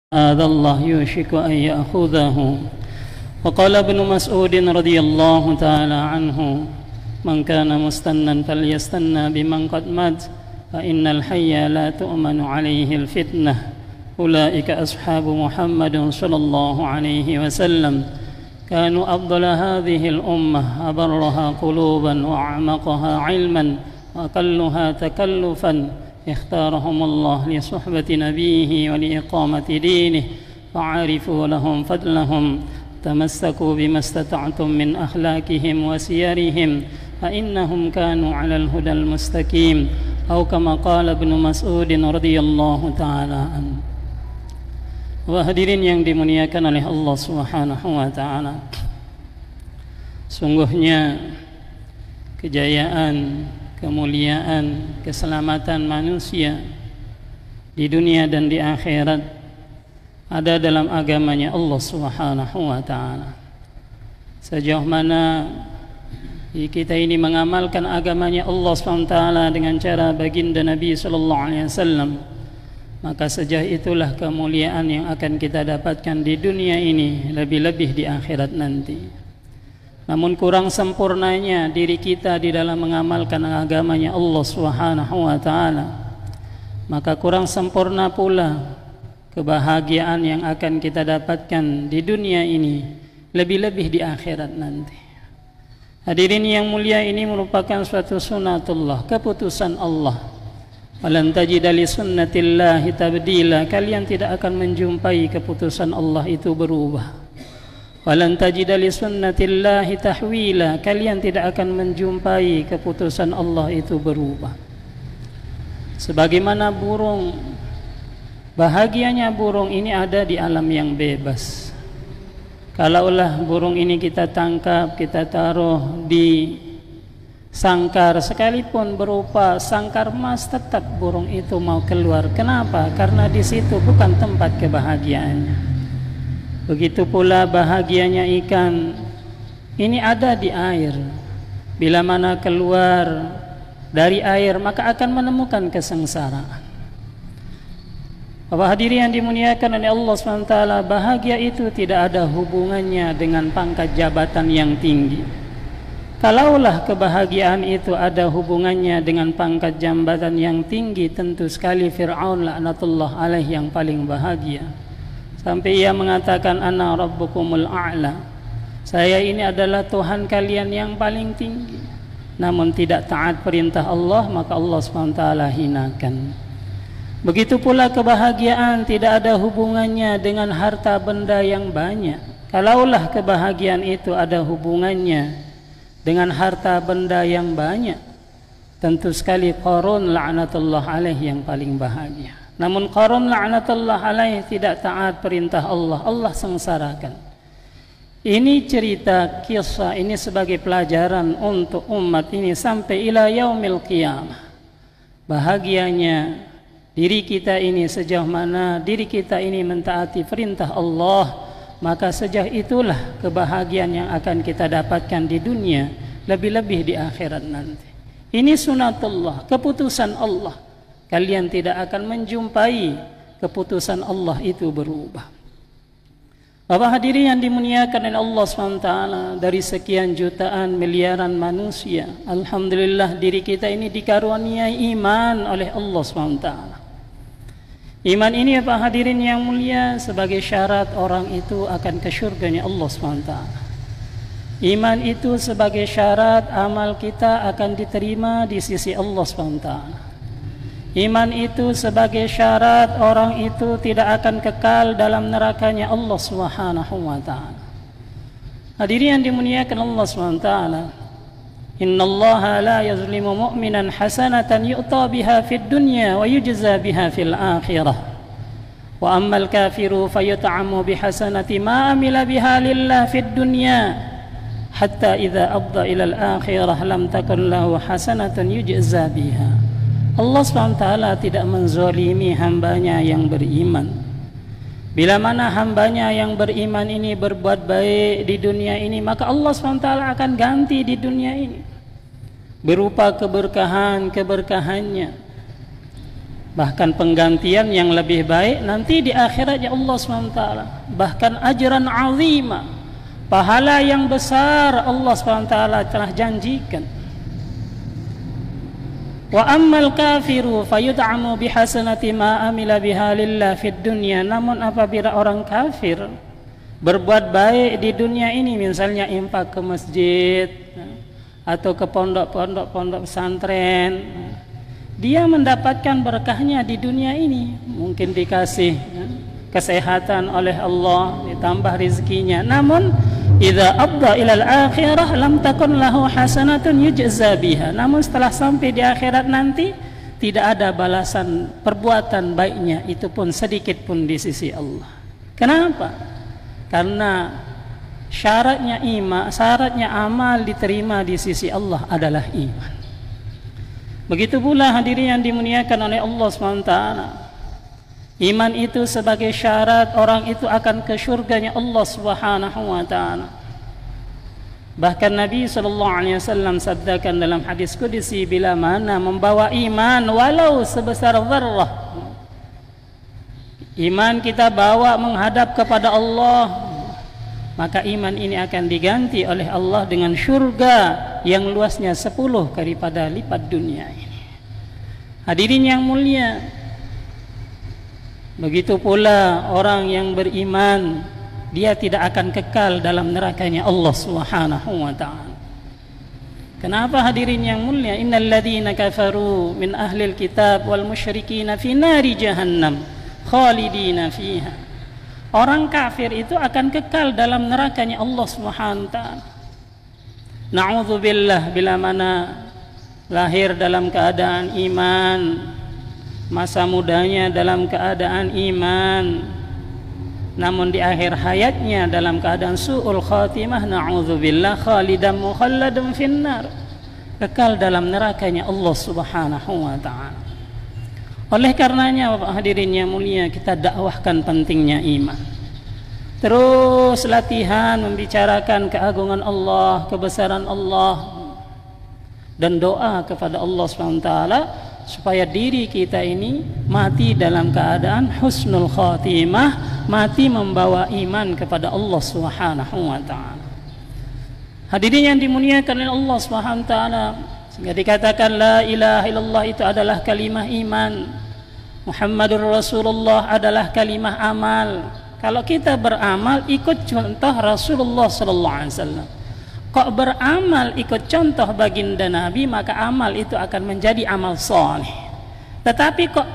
هذا الله يوشك أن يأخذه. وقال ابن مسعود رضي الله تعالى عنه: من كان مستنا فليستنى بمن قد مات فإن الحي لا تؤمن عليه الفتنة. أولئك أصحاب محمد صلى الله عليه وسلم، كانوا أفضل هذه الأمة، أبرها قلوبا وأعمقها علما وأقلها تكلفا، اختارهم الله لصحبة نبيه ولإقامة دينه، فعرفوا لهم فضلهم، تمسكوا بما استطعتم من أخلاقهم وسيرهم، فإنهم كانوا على الهدى المستقيم، أو كما قال ابن مسعود رضي الله تعالى عنه. Hadirin yang dimuliakan oleh Allah Subhanahu wa taala, sungguhnya kejayaan, kemuliaan, keselamatan manusia di dunia dan di akhirat ada dalam agamanya Allah Subhanahu wa taala. Sejauh mana kita ini mengamalkan agamanya Allah Subhanahu wa taala dengan cara baginda Nabi sallallahu alaihi wasallam, maka sejauh itulah kemuliaan yang akan kita dapatkan di dunia ini, lebih-lebih di akhirat nanti. Namun kurang sempurnanya diri kita di dalam mengamalkan agamanya Allah Subhanahu wa taala, maka kurang sempurna pula kebahagiaan yang akan kita dapatkan di dunia ini, lebih-lebih di akhirat nanti. Hadirin yang mulia, ini merupakan suatu sunatullah, keputusan Allah. Walan tajida li sunnatillahi tabdila, kalian tidak akan menjumpai keputusan Allah itu berubah. Walan tajida li sunnatillahi tahwila, kalian tidak akan menjumpai keputusan Allah itu berubah. Sebagaimana burung, bahagianya burung ini ada di alam yang bebas. Kalaulah burung ini kita tangkap, kita taruh di sangkar, sekalipun berupa sangkar emas, tetap burung itu mau keluar. Kenapa? Karena di situ bukan tempat kebahagiaannya. Begitu pula bahagianya ikan, ini ada di air. Bila mana keluar dari air, maka akan menemukan kesengsaraan. Bapak hadirin yang dimuliakan oleh Allah SWT, bahagia itu tidak ada hubungannya dengan pangkat jabatan yang tinggi. Kalaulah kebahagiaan itu ada hubungannya dengan pangkat jabatan yang tinggi, tentu sekali Fir'aun laknatullah alaih yang paling bahagia. Sampai ia mengatakan, ana rabbukumul a'la, saya ini adalah Tuhan kalian yang paling tinggi. Namun tidak taat perintah Allah, maka Allah SWT hinakan. Begitu pula kebahagiaan tidak ada hubungannya dengan harta benda yang banyak. Kalaulah kebahagiaan itu ada hubungannya dengan harta benda yang banyak, tentu sekali Qarun laknatullah alaih yang paling bahagia. Namun Qarun laknatullah alaih tidak taat perintah Allah, Allah sengsarakan. Ini cerita kisah ini sebagai pelajaran untuk umat ini sampai ila yaumil qiyamah. Bahagianya diri kita ini sejauh mana diri kita ini mentaati perintah Allah, maka sejauh itulah kebahagiaan yang akan kita dapatkan di dunia, lebih-lebih di akhirat nanti. Ini sunatullah, keputusan Allah. Kalian tidak akan menjumpai keputusan Allah itu berubah. Bapak hadirin yang dimuliakan oleh Allah SWT, dari sekian jutaan miliaran manusia, alhamdulillah diri kita ini dikaruniai iman oleh Allah SWT. Iman ini ya Pak hadirin yang mulia sebagai syarat orang itu akan ke syurganya Allah SWT. Iman itu sebagai syarat amal kita akan diterima di sisi Allah SWT. Iman itu sebagai syarat orang itu tidak akan kekal dalam nerakanya Allah SWT. Hadirin yang dimuliakan Allah SWT, innallaha la yazlimu mu'minan hasanatan yu'ta biha fid dunya wa yujza biha fil akhirah. Wa ammal kafiru fayut'amu bihasanati ma amila biha lillah fid dunya hatta idza afdha ila al akhirah lam takun lahu hasanatan yujza biha. Allah SWT tidak menzalimi hambanya yang beriman. Bila mana hambanya yang beriman ini berbuat baik di dunia ini, maka Allah SWT akan ganti di dunia ini berupa keberkahan-keberkahannya. bahkan penggantian yang lebih baik nanti di akhirat ya Allah SWT, bahkan ajran azima, pahala yang besar Allah SWT telah janjikan. Wa ammal kafiru fayud'amu bihasanati ma amila biha lillah fid dunya. Namun apabila orang kafir berbuat baik di dunia ini, misalnya infak ke masjid atau ke pondok pesantren, dia mendapatkan berkahnya di dunia ini, mungkin dikasih kesehatan oleh Allah, ditambah rezekinya. Namun idza abda ilal akhirah lam takun lahu hasanatun yujza biha. Namun setelah sampai di akhirat nanti tidak ada balasan perbuatan baiknya itu pun sedikit pun di sisi Allah. Kenapa? Karena syaratnya amal diterima di sisi Allah adalah iman. Begitu pula hadirin yang dimuliakan oleh Allah SWT, iman itu sebagai syarat orang itu akan ke surganya Allah Subhanahu wa taala. Bahkan Nabi sallallahu alaihi wasallam sabdakan dalam hadis qudsi, bila mana membawa iman walau sebesar zarrah, iman kita bawa menghadap kepada Allah, maka iman ini akan diganti oleh Allah dengan surga yang luasnya 10 kali lipat dunia ini. Hadirin yang mulia, begitu pula orang yang beriman, dia tidak akan kekal dalam nerakanya Allah Subhanahu wa taala. Kenapa hadirin yang mulia? Innal ladzina kafaru min ahlil kitab wal musyrikin fi nari jahannam khalidina fiha. Orang kafir itu akan kekal dalam nerakanya Allah Subhanahu wa taala. Na'udzubillah, bila mana lahir dalam keadaan iman, masa mudanya dalam keadaan iman, namun di akhir hayatnya dalam keadaan su'ul khatimah, na'udzubillah, khalidan mukhalladun finnar, kekal dalam nerakanya Allah Subhanahu wa ta'ala. Oleh karenanya Bapak hadirin yang mulia, kita dakwahkan pentingnya iman. Terus latihan membicarakan keagungan Allah, kebesaran Allah, dan doa kepada Allah SWT supaya diri kita ini mati dalam keadaan husnul khatimah, mati membawa iman kepada Allah Subhanahu wa taala. Hadirin yang dimuliakan oleh Allah Subhanahu wa taala, sehingga dikatakan la ilaha illallah itu adalah kalimah iman, Muhammadur Rasulullah adalah kalimah amal. Kalau kita beramal ikut contoh Rasulullah sallallahu alaihi wasallam, kok beramal ikut contoh baginda Nabi, maka amal itu akan menjadi amal saleh. Tetapi kok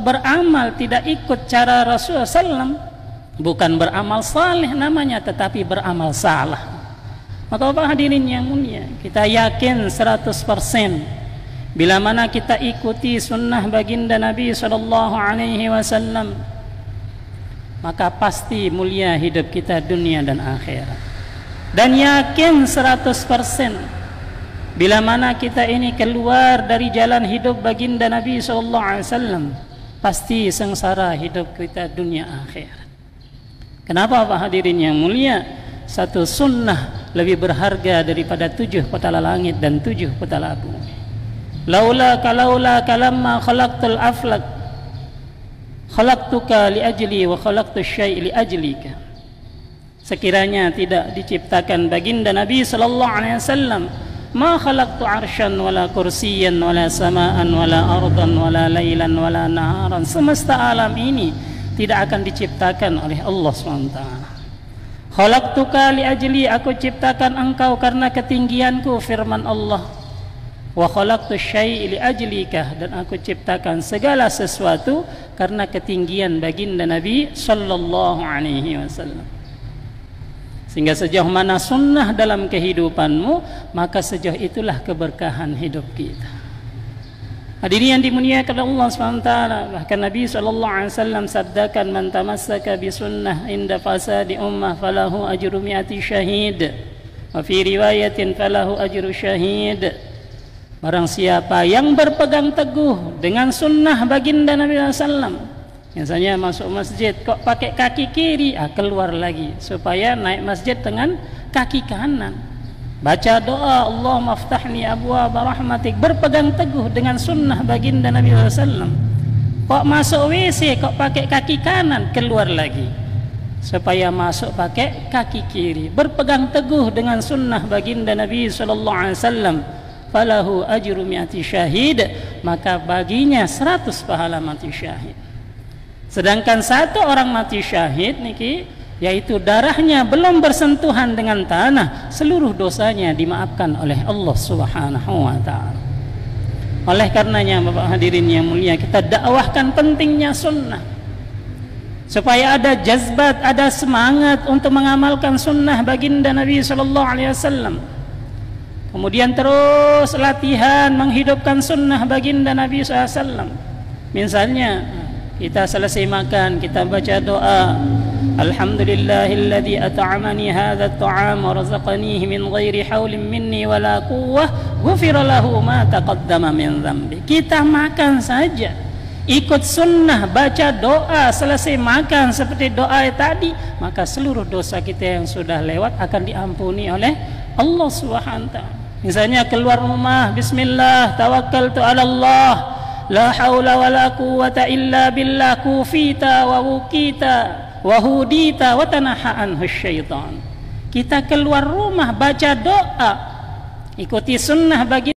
beramal tidak ikut cara Rasulullah SAW, bukan beramal saleh namanya, tetapi beramal salah. Maka Bapak hadirin yang mulia, kita yakin 100% bila mana kita ikuti sunnah baginda Nabi SAW, maka pasti mulia hidup kita dunia dan akhirat. Dan yakin 100% bila mana kita ini keluar dari jalan hidup baginda Nabi SAW, pasti sengsara hidup kita dunia akhirat. Kenapa Pak hadirin yang mulia? Satu sunnah lebih berharga daripada 7 petala langit dan 7 petala bumi. Laula kalamma khalaqtul aflak khalaqtuka li ajli wa khalaqtu syai' li ajlika. Sekiranya tidak diciptakan baginda Nabi sallallahu alaihi wasallam, ma khalaqtu arsyan wala kursiyan wala samaan wala ardan wala lailan wala naharan. Semesta alam ini tidak akan diciptakan oleh Allah SWT. Khalaqtuka li ajli, aku ciptakan engkau karena ketinggianku, firman Allah. Wa khalaqtu syai' li ajlika, dan aku ciptakan segala sesuatu karena ketinggian baginda Nabi sallallahu alaihi wasallam. Sehingga sejauh mana sunnah dalam kehidupanmu, maka sejauh itulah keberkahan hidup kita. Hadirin yang dimuliakan Allah SWT, bahkan Nabi SAW sabdakan, man tamassaka bi sunnah inda fasadi ummah falahu ajru mi'ati syahid, wa fi riwayatin falahu ajru syahid. Barang siapa yang berpegang teguh dengan sunnah baginda Nabi SAW, misalnya masuk masjid kok pakai kaki kiri, keluar lagi supaya naik masjid dengan kaki kanan. Baca doa Allahumma aftahli abwaaba rahmatik, berpegang teguh dengan sunnah baginda Nabi SAW, Kok masuk WC kok pakai kaki kanan, keluar lagi supaya masuk pakai kaki kiri. Berpegang teguh dengan sunnah baginda Nabi sallallahu alaihi wasallam, falahu ajru mi'ati syahid, maka baginya 100 pahala mati syahid. Sedangkan satu orang mati syahid niki, yaitu darahnya belum bersentuhan dengan tanah, seluruh dosanya dimaafkan oleh Allah Subhanahu wa taala. Oleh karenanya Bapak hadirin yang mulia, kita dakwahkan pentingnya sunnah supaya ada jazbat, ada semangat untuk mengamalkan sunnah baginda Nabi sallallahu alaihi wasallam. Kemudian terus latihan menghidupkan sunnah baginda Nabi sallallahu alaihi wasallam. Misalnya kita selesai makan, kita baca doa, alhamdulillahilladzi at'amani hadzal ta'am wa razaqanihi min ghairi haulin minni wala quwwah ghufira lahu ma taqaddama min dhanbi. Kita makan saja, ikut sunnah, baca doa, selesai makan seperti doa tadi, maka seluruh dosa kita yang sudah lewat akan diampuni oleh Allah Subhanahu wa taala. Misalnya keluar rumah, bismillah, tawakkaltu 'ala Allah, la haula wala quwwata illa billah, kufita wa wukita wa hudita wa tanaha anhu syaitan. Kita keluar rumah baca doa, ikuti sunnah bagi